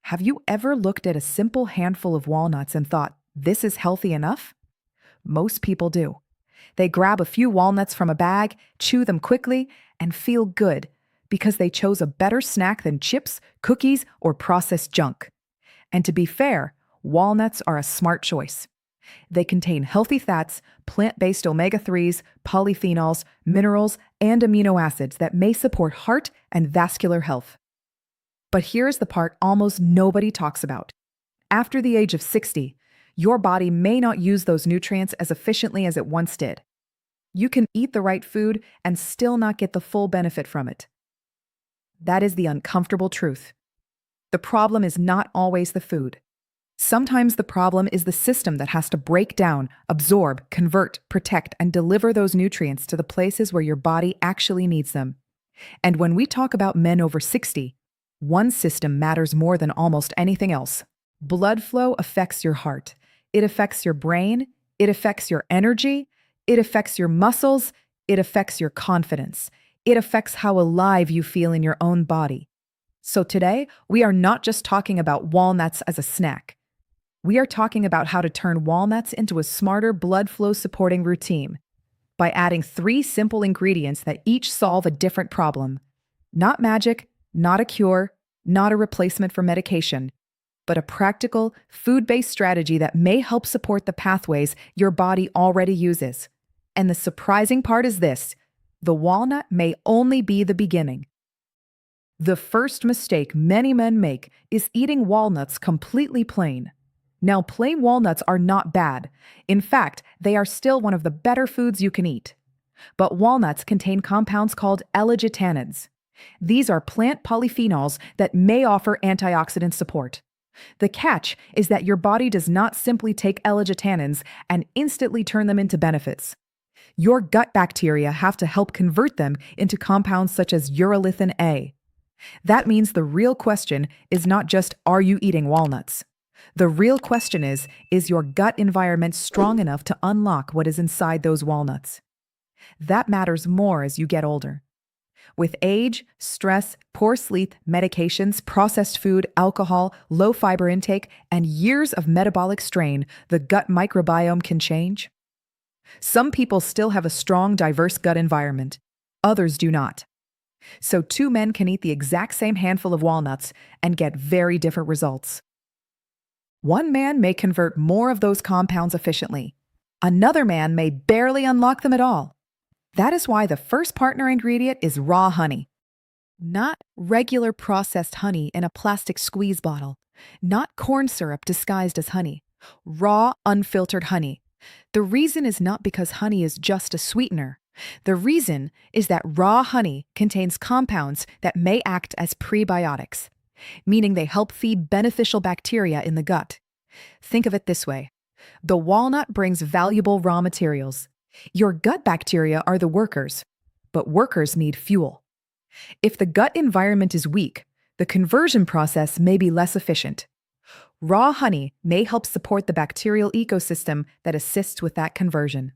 Have you ever looked at a simple handful of walnuts and thought, this is healthy enough? Most people do. They grab a few walnuts from a bag, chew them quickly, and feel good because they chose a better snack than chips, cookies, or processed junk. And to be fair, walnuts are a smart choice. They contain healthy fats, plant-based omega-3s, polyphenols, minerals, and amino acids that may support heart and vascular health. But here's the part almost nobody talks about. After the age of 60, your body may not use those nutrients as efficiently as it once did. You can eat the right food and still not get the full benefit from it. That is the uncomfortable truth. The problem is not always the food. Sometimes the problem is the system that has to break down, absorb, convert, protect, and deliver those nutrients to the places where your body actually needs them. And when we talk about men over 60, one system matters more than almost anything else. Blood flow affects your heart. It affects your brain. It affects your energy. It affects your muscles. It affects your confidence. It affects how alive you feel in your own body. So today, we are not just talking about walnuts as a snack. We are talking about how to turn walnuts into a smarter blood flow supporting routine by adding 3 simple ingredients that each solve a different problem. Not magic, not a cure, not a replacement for medication, but a practical, food-based strategy that may help support the pathways your body already uses. And the surprising part is this: the walnut may only be the beginning. The first mistake many men make is eating walnuts completely plain. Now, plain walnuts are not bad. In fact, they are still one of the better foods you can eat. But walnuts contain compounds called L-glucans. These are plant polyphenols that may offer antioxidant support. The catch is that your body does not simply take L-glucans and instantly turn them into benefits. Your gut bacteria have to help convert them into compounds such as urolithin A. That means the real question is not just, are you eating walnuts? The real question is your gut environment strong enough to unlock what is inside those walnuts? That matters more as you get older. With age, stress, poor sleep, medications, processed food, alcohol, low fiber intake, and years of metabolic strain, the gut microbiome can change. Some people still have a strong, diverse gut environment. Others do not. So 2 men can eat the exact same handful of walnuts and get very different results. One man may convert more of those compounds efficiently. Another man may barely unlock them at all. That is why the first partner ingredient is raw honey. Not regular processed honey in a plastic squeeze bottle. Not corn syrup disguised as honey. Raw, unfiltered honey. The reason is not because honey is just a sweetener. The reason is that raw honey contains compounds that may act as prebiotics, meaning they help feed beneficial bacteria in the gut. Think of it this way. The walnut brings valuable raw materials. Your gut bacteria are the workers, but workers need fuel. If the gut environment is weak, the conversion process may be less efficient. Raw honey may help support the bacterial ecosystem that assists with that conversion.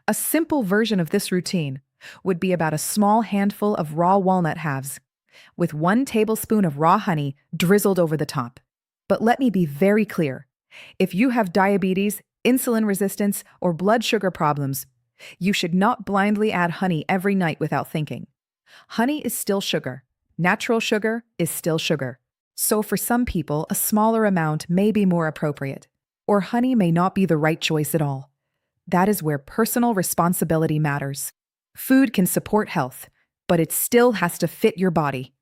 A simple version of this routine would be about a small handful of raw walnut halves, with 1 tablespoon of raw honey drizzled over the top. But let me be very clear. If you have diabetes, insulin resistance, or blood sugar problems, you should not blindly add honey every night without thinking. Honey is still sugar. Natural sugar is still sugar. So for some people, a smaller amount may be more appropriate, or honey may not be the right choice at all. That is where personal responsibility matters. Food can support health, but it still has to fit your body.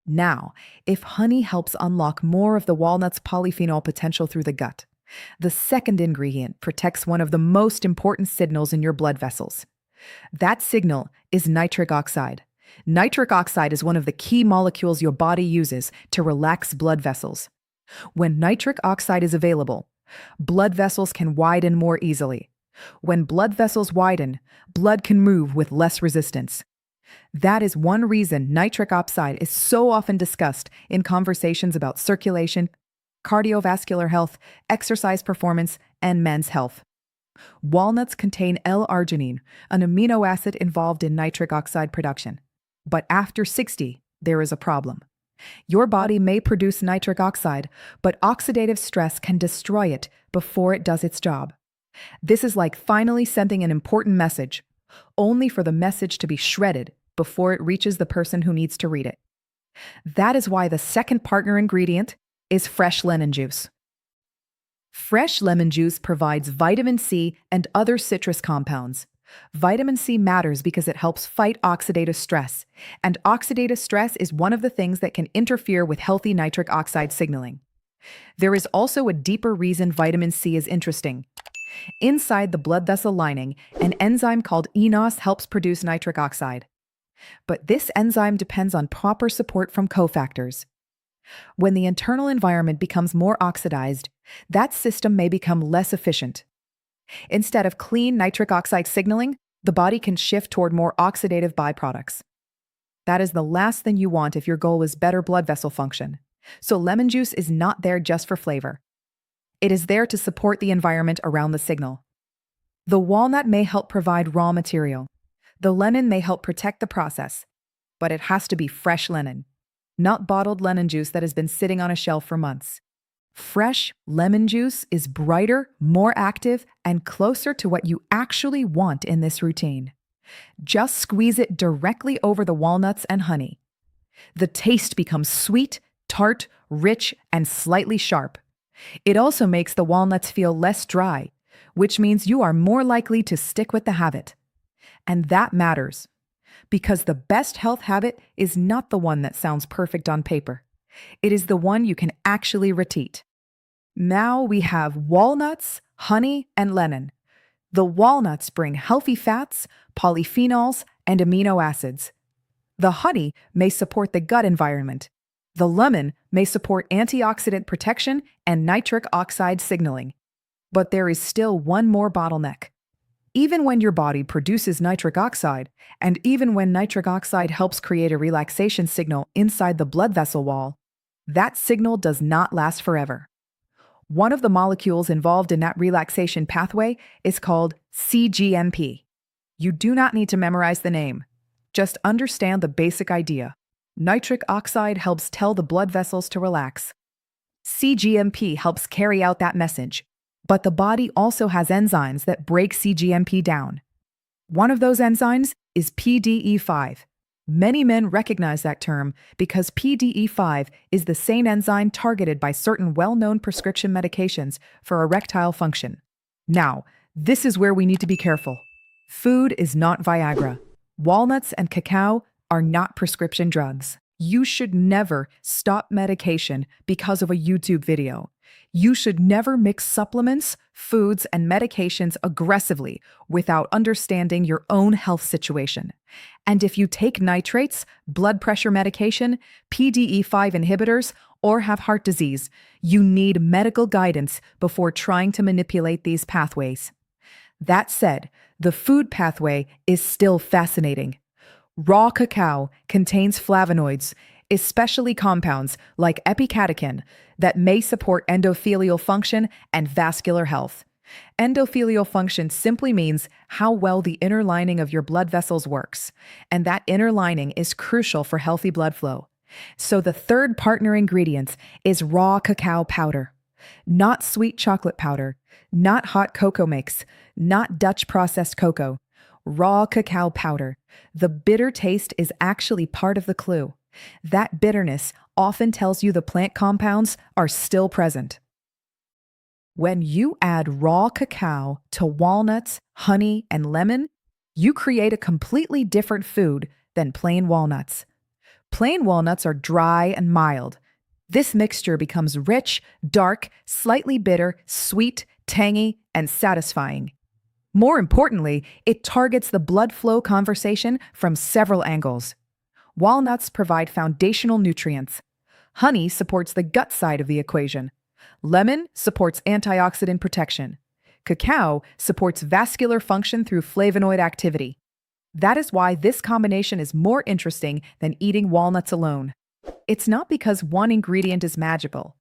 Now, if honey helps unlock more of the walnut's polyphenol potential through the gut, the second ingredient protects one of the most important signals in your blood vessels. That signal is nitric oxide. Nitric oxide is one of the key molecules your body uses to relax blood vessels. When nitric oxide is available, blood vessels can widen more easily. When blood vessels widen, blood can move with less resistance. That is one reason nitric oxide is so often discussed in conversations about circulation, cardiovascular health, exercise performance, and men's health. Walnuts contain L-arginine, an amino acid involved in nitric oxide production. But after 60, there is a problem. Your body may produce nitric oxide, but oxidative stress can destroy it before it does its job. This is like finally sending an important message, only for the message to be shredded before it reaches the person who needs to read it. That is why the second partner ingredient is fresh lemon juice. Fresh lemon juice provides vitamin C and other citrus compounds. Vitamin C matters because it helps fight oxidative stress, and oxidative stress is one of the things that can interfere with healthy nitric oxide signaling. There is also a deeper reason vitamin C is interesting. Inside the blood vessel lining, an enzyme called eNOS helps produce nitric oxide. But this enzyme depends on proper support from cofactors. When the internal environment becomes more oxidized, that system may become less efficient. Instead of clean nitric oxide signaling, the body can shift toward more oxidative byproducts. That is the last thing you want if your goal is better blood vessel function. So lemon juice is not there just for flavor. It is there to support the environment around the signal. The walnut may help provide raw material. The lemon may help protect the process, but it has to be fresh lemon, not bottled lemon juice that has been sitting on a shelf for months. Fresh lemon juice is brighter, more active, and closer to what you actually want in this routine. Just squeeze it directly over the walnuts and honey. The taste becomes sweet, tart, rich, and slightly sharp. It also makes the walnuts feel less dry, which means you are more likely to stick with the habit. And that matters, because the best health habit is not the one that sounds perfect on paper. It is the one you can actually repeat. Now we have walnuts, honey, and lemon. The walnuts bring healthy fats, polyphenols, and amino acids. The honey may support the gut environment. The lemon may support antioxidant protection and nitric oxide signaling. But there is still one more bottleneck. Even when your body produces nitric oxide, and even when nitric oxide helps create a relaxation signal inside the blood vessel wall, that signal does not last forever. One of the molecules involved in that relaxation pathway is called cGMP. You do not need to memorize the name. Just understand the basic idea. Nitric oxide helps tell the blood vessels to relax. cGMP helps carry out that message. But the body also has enzymes that break cGMP down. One of those enzymes is PDE5. Many men recognize that term because PDE5 is the same enzyme targeted by certain well-known prescription medications for erectile function. Now, this is where we need to be careful. Food is not Viagra. Walnuts and cacao are not prescription drugs. You should never stop medication because of a YouTube video. You should never mix supplements, foods, and medications aggressively without understanding your own health situation. And if you take nitrates, blood pressure medication, PDE5 inhibitors, or have heart disease, you need medical guidance before trying to manipulate these pathways. That said, the food pathway is still fascinating. Raw cacao contains flavonoids, especially compounds like epicatechin, that may support endothelial function and vascular health. Endothelial function simply means how well the inner lining of your blood vessels works, and that inner lining is crucial for healthy blood flow. So the third partner ingredient is raw cacao powder. Not sweet chocolate powder, not hot cocoa mix, not Dutch processed cocoa. Raw cacao powder. The bitter taste is actually part of the clue. That bitterness often tells you the plant compounds are still present. When you add raw cacao to walnuts, honey, and lemon, you create a completely different food than plain walnuts. Plain walnuts are dry and mild. This mixture becomes rich, dark, slightly bitter, sweet, tangy, and satisfying. More importantly, it targets the blood flow conversation from several angles. Walnuts provide foundational nutrients. Honey supports the gut side of the equation. Lemon supports antioxidant protection. Cacao supports vascular function through flavonoid activity. That is why this combination is more interesting than eating walnuts alone. It's not because one ingredient is magical.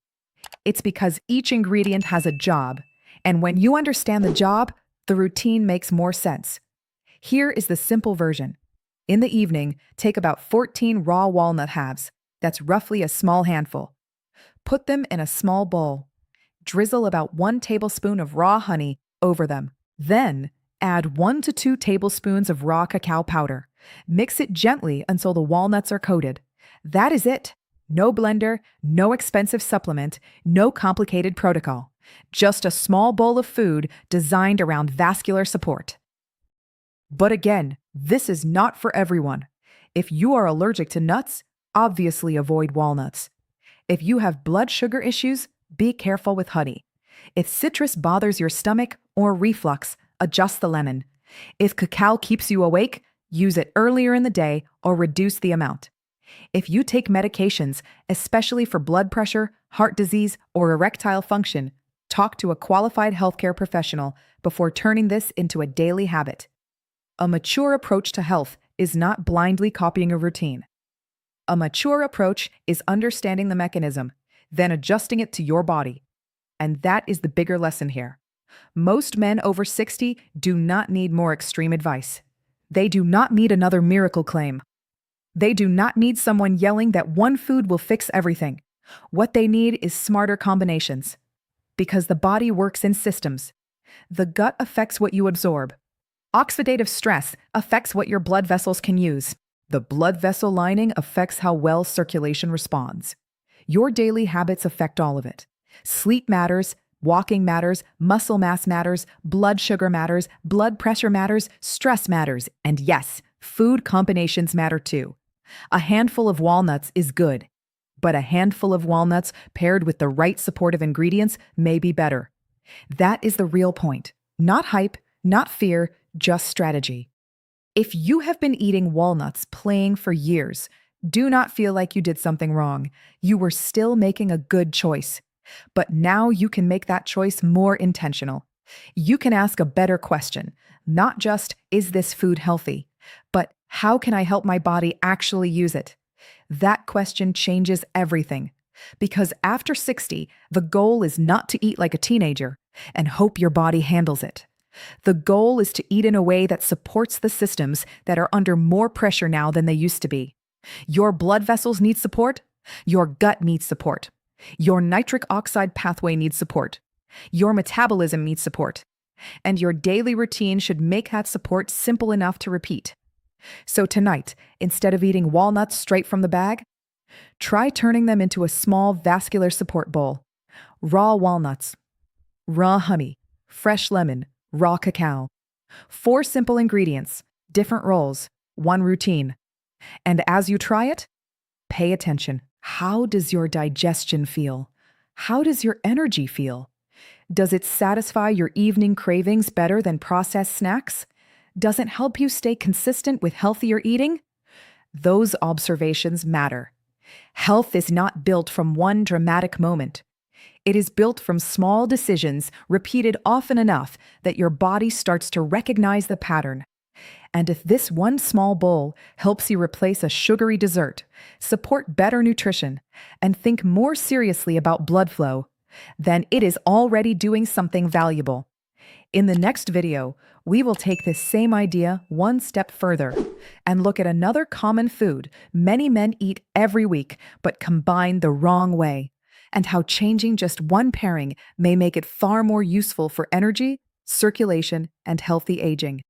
It's because each ingredient has a job, and when you understand the job, the routine makes more sense. Here is the simple version. In the evening, take about 14 raw walnut halves. That's roughly a small handful. Put them in a small bowl. Drizzle about 1 tablespoon of raw honey over them. Then, add 1 to 2 tablespoons of raw cacao powder. Mix it gently until the walnuts are coated. That is it. No blender, no expensive supplement, no complicated protocol. Just a small bowl of food designed around vascular support. But again, this is not for everyone. If you are allergic to nuts, obviously avoid walnuts. If you have blood sugar issues, be careful with honey. If citrus bothers your stomach or reflux, adjust the lemon. If cacao keeps you awake, use it earlier in the day or reduce the amount. If you take medications, especially for blood pressure, heart disease, or erectile function, talk to a qualified healthcare professional before turning this into a daily habit. A mature approach to health is not blindly copying a routine. A mature approach is understanding the mechanism, then adjusting it to your body. And that is the bigger lesson here. Most men over 60 do not need more extreme advice. They do not need another miracle claim. They do not need someone yelling that one food will fix everything. What they need is smarter combinations. Because the body works in systems. The gut affects what you absorb. Oxidative stress affects what your blood vessels can use. The blood vessel lining affects how well circulation responds. Your daily habits affect all of it. Sleep matters, walking matters, muscle mass matters, blood sugar matters, blood pressure matters, stress matters, and yes, food combinations matter too. A handful of walnuts is good, but a handful of walnuts paired with the right supportive ingredients may be better. That is the real point. Not hype, not fear, just strategy. If you have been eating walnuts plain for years, do not feel like you did something wrong. You were still making a good choice. But now you can make that choice more intentional. You can ask a better question, not just, is this food healthy? But how can I help my body actually use it? That question changes everything. Because after 60, the goal is not to eat like a teenager and hope your body handles it. The goal is to eat in a way that supports the systems that are under more pressure now than they used to be. Your blood vessels need support. Your gut needs support. Your nitric oxide pathway needs support. Your metabolism needs support. And your daily routine should make that support simple enough to repeat. So tonight, instead of eating walnuts straight from the bag, try turning them into a small vascular support bowl. Raw walnuts, raw honey, fresh lemon, raw cacao. 4 simple ingredients, different roles, 1 routine. And as you try it, pay attention. How does your digestion feel? How does your energy feel? Does it satisfy your evening cravings better than processed snacks? Does it help you stay consistent with healthier eating? Those observations matter. Health is not built from one dramatic moment. It is built from small decisions repeated often enough that your body starts to recognize the pattern. And if this one small bowl helps you replace a sugary dessert, support better nutrition, and think more seriously about blood flow, then it is already doing something valuable. In the next video, we will take this same idea one step further and look at another common food many men eat every week but combine the wrong way, and how changing just one pairing may make it far more useful for energy, circulation, and healthy aging.